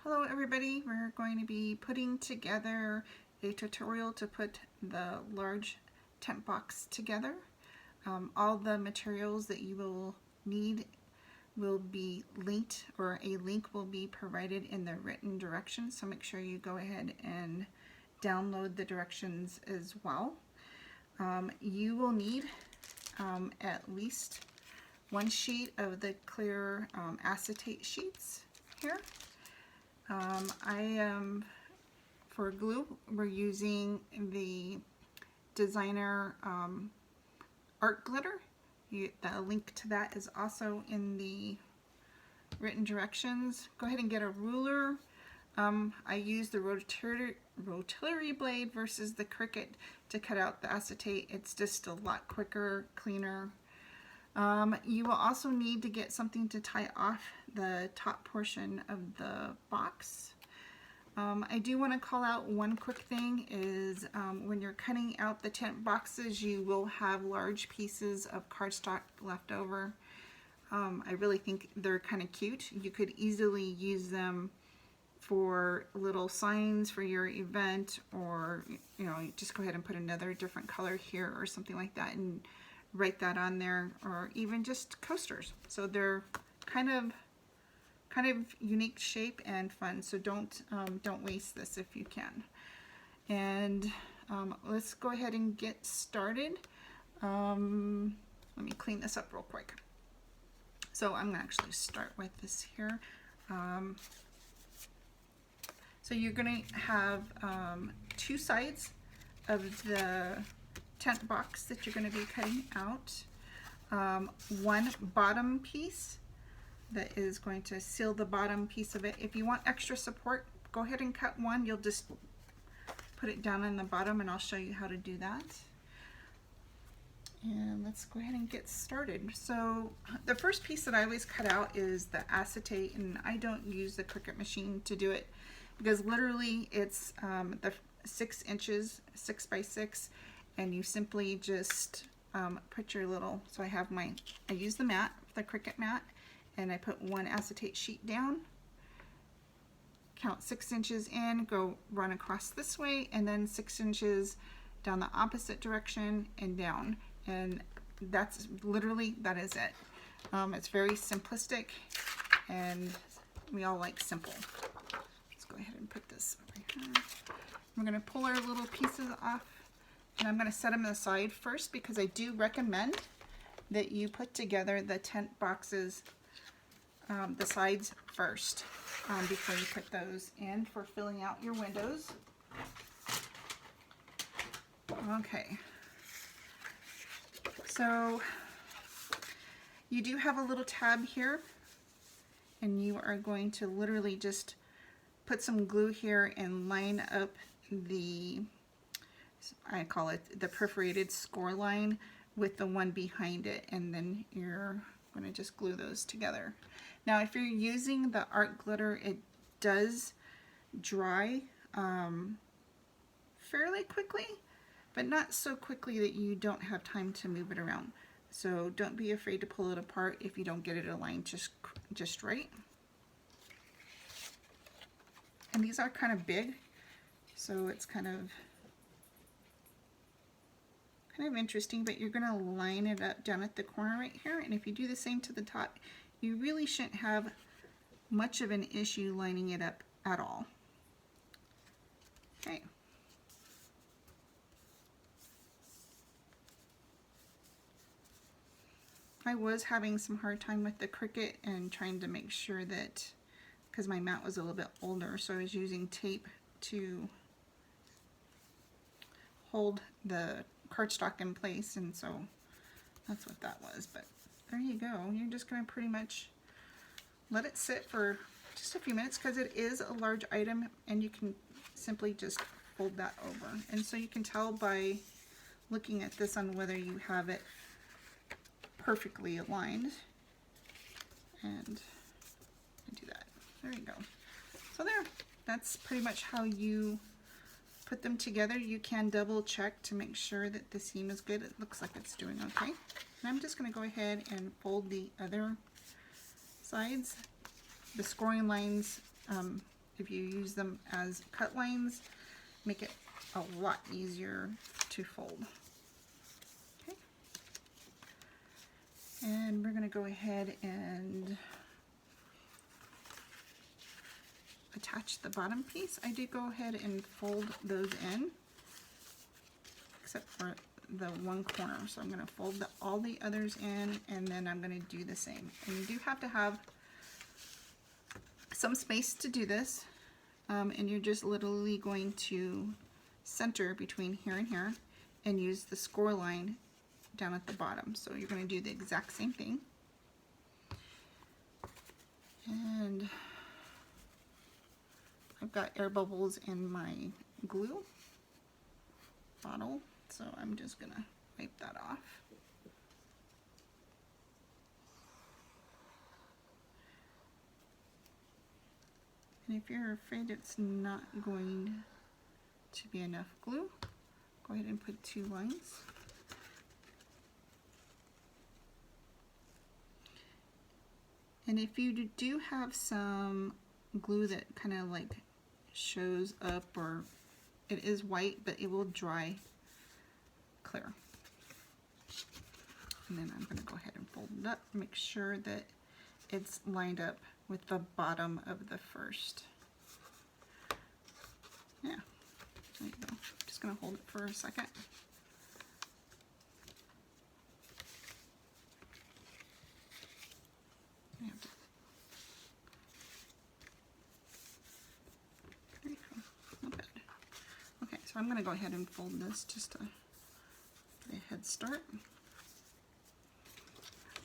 Hello everybody, we're going to be putting together a tutorial to put the large tent box together. All the materials that you will need will be linked, or a link will be provided in the written directions, so make sure you go ahead and download the directions as well. You will need at least one sheet of the clear acetate sheets here. For glue, we're using the designer art glitter. The link to that is also in the written directions. Go ahead and get a ruler. I use the rotary blade versus the Cricut to cut out the acetate. It's just a lot quicker, cleaner. You will also need to get something to tie off the top portion of the box. I do want to call out one quick thing is when you're cutting out the tent boxes, you will have large pieces of cardstock left over. I really think they're kind of cute. You could easily use them for little signs for your event, or just go ahead and put another different color here or something like that and write that on there, or even just coasters. So they're kind of unique shape and fun, so don't waste this if you can. And let's go ahead and get started. Let me clean this up real quick. So I'm gonna actually start with this here. So you're gonna have two sides of the tent box that you're going to be cutting out. One bottom piece that is going to seal the bottom piece of it. If you want extra support, go ahead and cut one. You'll just put it down in the bottom and I'll show you how to do that. And let's go ahead and get started. So the first piece that I always cut out is the acetate, and I don't use the Cricut machine to do it because literally it's the 6 inches, 6 by 6, and you simply just put your little, so I use the mat, the Cricut mat, and I put one acetate sheet down, count 6 inches in, go run across this way, and then 6 inches down the opposite direction and down. And that's literally, that is it. It's very simplistic, and we all like simple. Let's go ahead and put this over here. We're gonna pull our little pieces off, and I'm going to set them aside first because I do recommend that you put together the tent boxes, the sides first, before you put those in for filling out your windows. Okay, so you do have a little tab here, and you are going to literally just put some glue here and line up the, I call it the perforated score line, with the one behind it, and then you're going to just glue those together. Now if you're using the art glitter, it does dry fairly quickly, but not so quickly that you don't have time to move it around. So don't be afraid to pull it apart if you don't get it aligned just right. And these are kind of big, so it's kind of interesting, but you're going to line it up down at the corner right here, and if you do the same to the top, you really shouldn't have much of an issue lining it up at all. Okay. I was having some hard time with the Cricut and trying to make sure that, because my mat was a little bit older, so I was using tape to hold the cardstock in place, and so that's what that was. But there you go. You're just going to pretty much let it sit for just a few minutes because it is a large item, and you can simply just fold that over. And so you can tell by looking at this on whether you have it perfectly aligned, and do that. There you go. So there, that's pretty much how you put them together. You can double check to make sure that the seam is good. It looks like it's doing okay. And I'm just going to go ahead and fold the other sides. The scoring lines if you use them as cut lines, make it a lot easier to fold. Okay. And we're going to go ahead and attach the bottom piece. I did go ahead and fold those in, except for the one corner. So I'm going to fold all the others in, and then I'm going to do the same. And you do have to have some space to do this, and you're just literally going to center between here and here and use the score line down at the bottom. So you're going to do the exact same thing. And I've got air bubbles in my glue bottle, so I'm just going to wipe that off. And if you're afraid it's not going to be enough glue, go ahead and put 2 lines. And if you do have some glue that kind of like shows up, or it is white but it will dry clear. And then I'm going to go ahead and fold it up, make sure that it's lined up with the bottom of the first. Yeah, there you go. Just going to hold it for a second. There you go. Not bad. Okay, so I'm going to go ahead and fold this just to get a head start.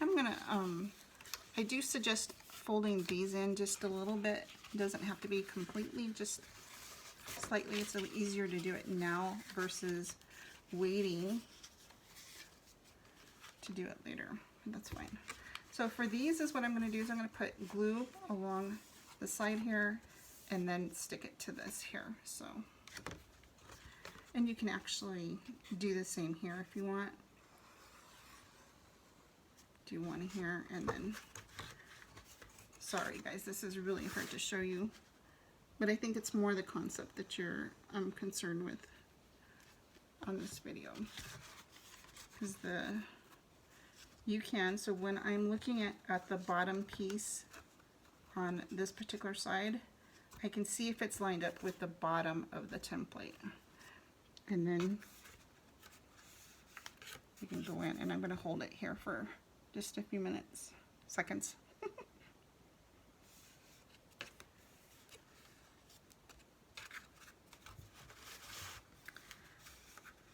I'm going to, I do suggest folding these in just a little bit. It doesn't have to be completely, just slightly. It's a little easier to do it now versus waiting to do it later. And that's fine. So for these is what I'm going to do is I'm going to put glue along the side here and then stick it to this here. So, and you can actually do the same here if you want. Do one here and then, sorry guys, this is really hard to show you, but I think it's more the concept that I'm concerned with on this video. Because so when I'm looking at the bottom piece on this particular side, I can see if it's lined up with the bottom of the template. And then you can go in, and I'm going to hold it here for just a few seconds.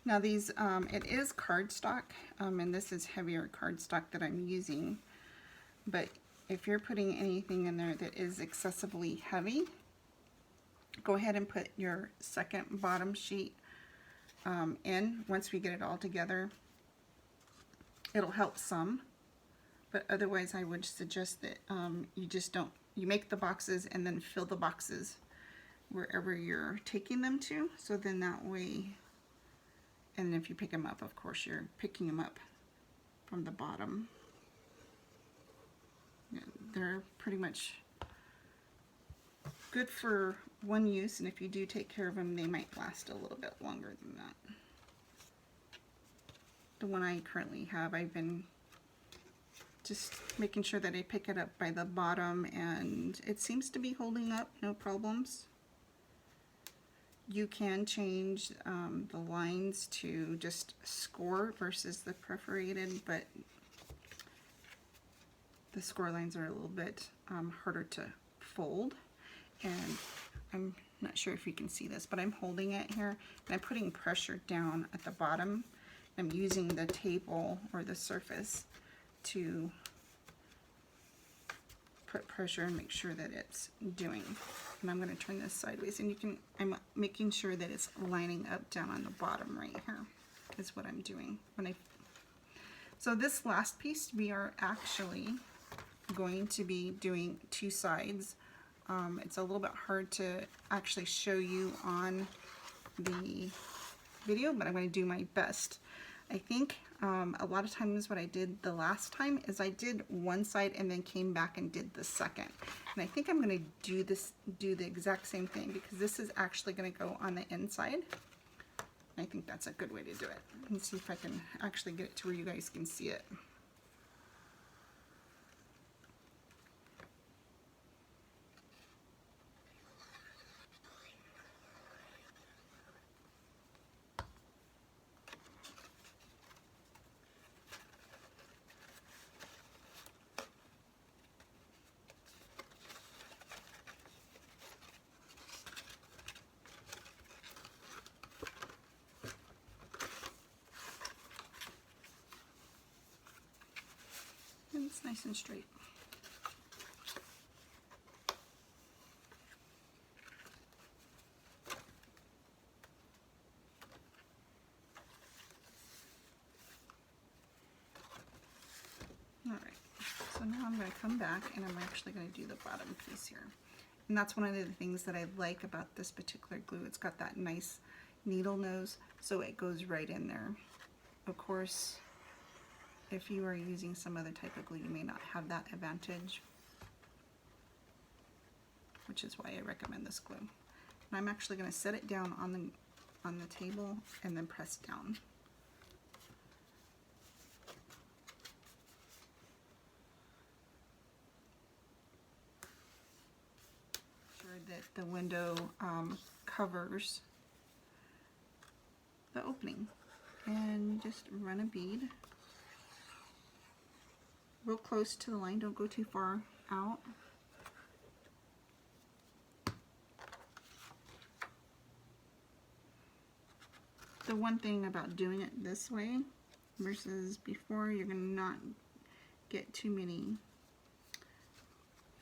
Now these, it is cardstock, and this is heavier cardstock that I'm using, but if you're putting anything in there that is excessively heavy, go ahead and put your second bottom sheet in once we get it all together. It'll help some, but otherwise I would suggest that you make the boxes and then fill the boxes wherever you're taking them to, so then that way, and if you pick them up, of course you're picking them up from the bottom. Yeah, they're pretty much good for one use, and if you do take care of them, they might last a little bit longer than that. The one I currently have, I've been just making sure that I pick it up by the bottom, and it seems to be holding up, no problems. You can change the lines to just score versus the perforated, but the score lines are a little bit harder to fold. And I'm not sure if you can see this, but I'm holding it here and I'm putting pressure down at the bottom. I'm using the table or the surface to put pressure and make sure that it's doing. And I'm going to turn this sideways, and I'm making sure that it's lining up down on the bottom right here is what I'm doing. So this last piece, we are actually going to be doing 2 sides. It's a little bit hard to actually show you on the video, but I'm going to do my best. I think A lot of times what I did the last time is I did one side and then came back and did the second. And I think I'm going to do the exact same thing, because this is actually going to go on the inside. I think that's a good way to do it. Let's see if I can actually get it to where you guys can see it. And it's nice and straight. Alright, so now I'm going to come back and I'm actually going to do the bottom piece here. And that's one of the things that I like about this particular glue. It's got that nice needle nose, so it goes right in there. Of course, if you are using some other type of glue, you may not have that advantage, which is why I recommend this glue. And I'm actually going to set it down on the table and then press down. Sure that the window covers the opening, and just run a bead real close to the line. Don't go too far out. The one thing about doing it this way versus before, you're going to not get too many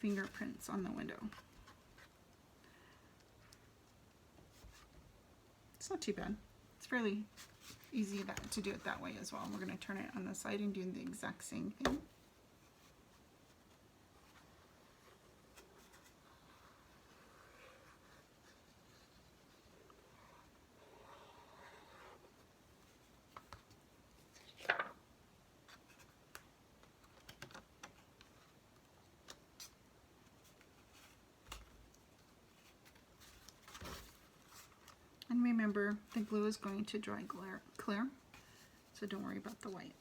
fingerprints on the window. It's not too bad. It's fairly easy to do it that way as well. We're going to turn it on the side and do the exact same thing. And remember, the glue is going to dry clear, so don't worry about the white.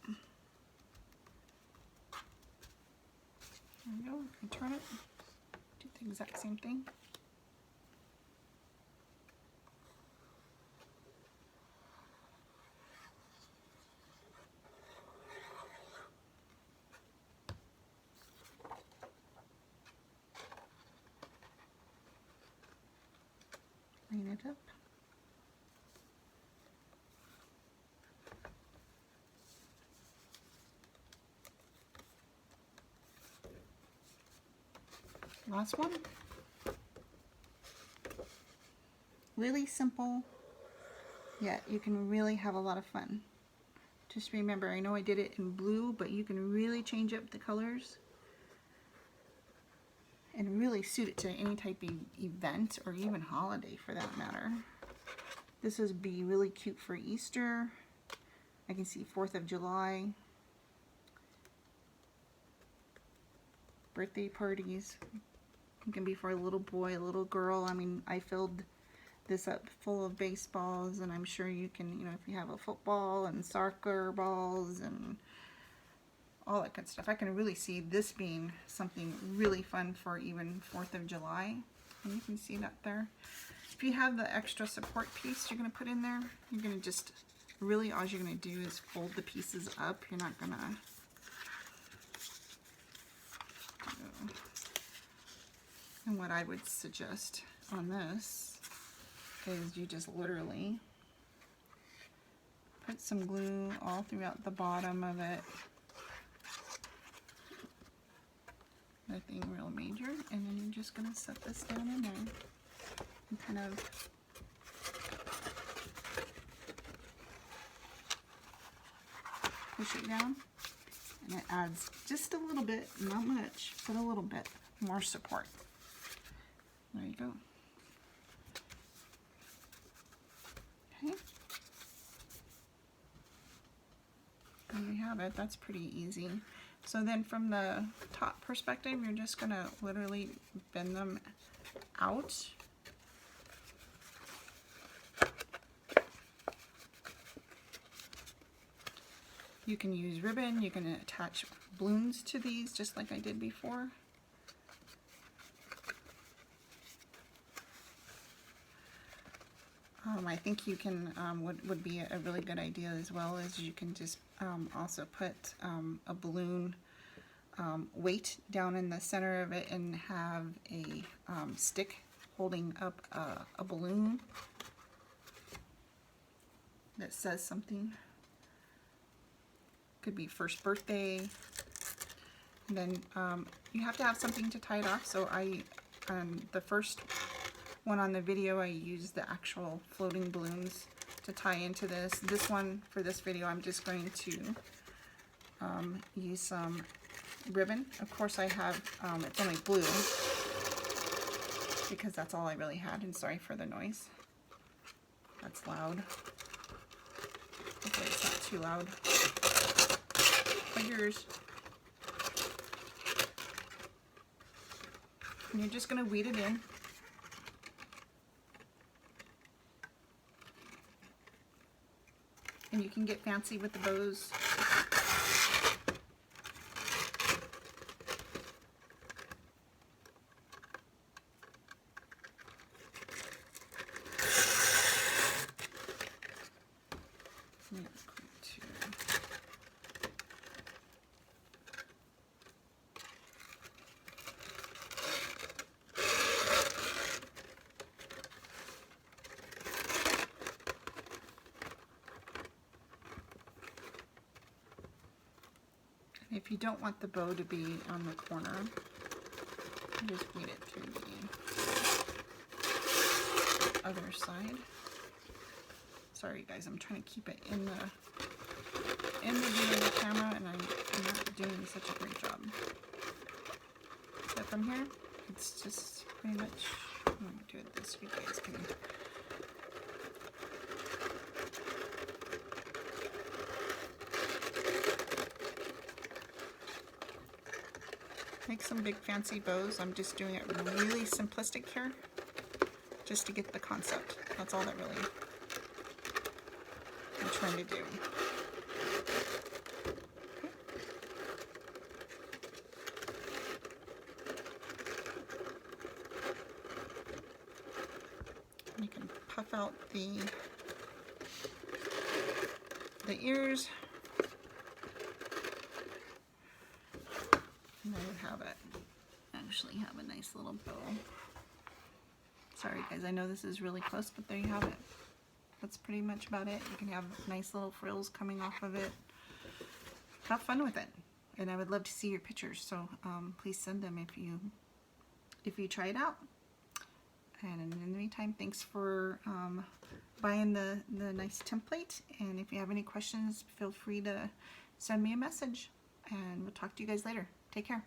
There we go. I turn it, do the exact same thing. Bring it up. Last one. Really simple, yet you can really have a lot of fun. Just remember, I know I did it in blue, but you can really change up the colors and really suit it to any type of event or even holiday for that matter. This would be really cute for Easter. I can see 4th of July, birthday parties. It can be for a little boy, a little girl. I mean, I filled this up full of baseballs, and I'm sure you can, you know, if you have a football and soccer balls and all that good stuff. I can really see this being something really fun for even 4th of July. And you can see that there. If you have the extra support piece you're going to put in there, you're going to just, really all you're going to do is fold the pieces up. You're not going to and what I would suggest on this is you just literally put some glue all throughout the bottom of it. Nothing real major, and then you're just going to set this down in there and kind of push it down, and it adds just a little bit, not much, but a little bit more support. There you go. Okay. it. That's pretty easy. So then from the top perspective, you're just going to literally bend them out. You can use ribbon, you can attach balloons to these just like I did before. I think you can, would be a really good idea as well, as you can just also put a balloon weight down in the center of it and have a stick holding up a balloon that says something. Could be first birthday. And then you have to have something to tie it off. So the first one on the video, I used the actual floating balloons to tie into this. This one, for this video, I'm just going to use some ribbon. Of course I have, it's only blue because that's all I really had, and sorry for the noise. That's loud. Hopefully it's not too loud. Fingers. And you're just going to weed it in. And you can get fancy with the bows. If you don't want the bow to be on the corner, you just weed it through the other side. Sorry guys, I'm trying to keep it in the view of the camera, and I'm not doing such a great job. So from here, it's just pretty much, I'm going to do it this, you guys can. Make some big fancy bows. I'm just doing it really simplistic here, just to get the concept. That's all that really I'm trying to do. Okay. You can puff out the ears. And there you have it. Actually have a nice little bow. Sorry guys, I know this is really close, but there you have it. That's pretty much about it. You can have nice little frills coming off of it. Have fun with it. And I would love to see your pictures, so please send them if you try it out. And in the meantime, thanks for buying the nice template. And if you have any questions, feel free to send me a message. And we'll talk to you guys later. Take care.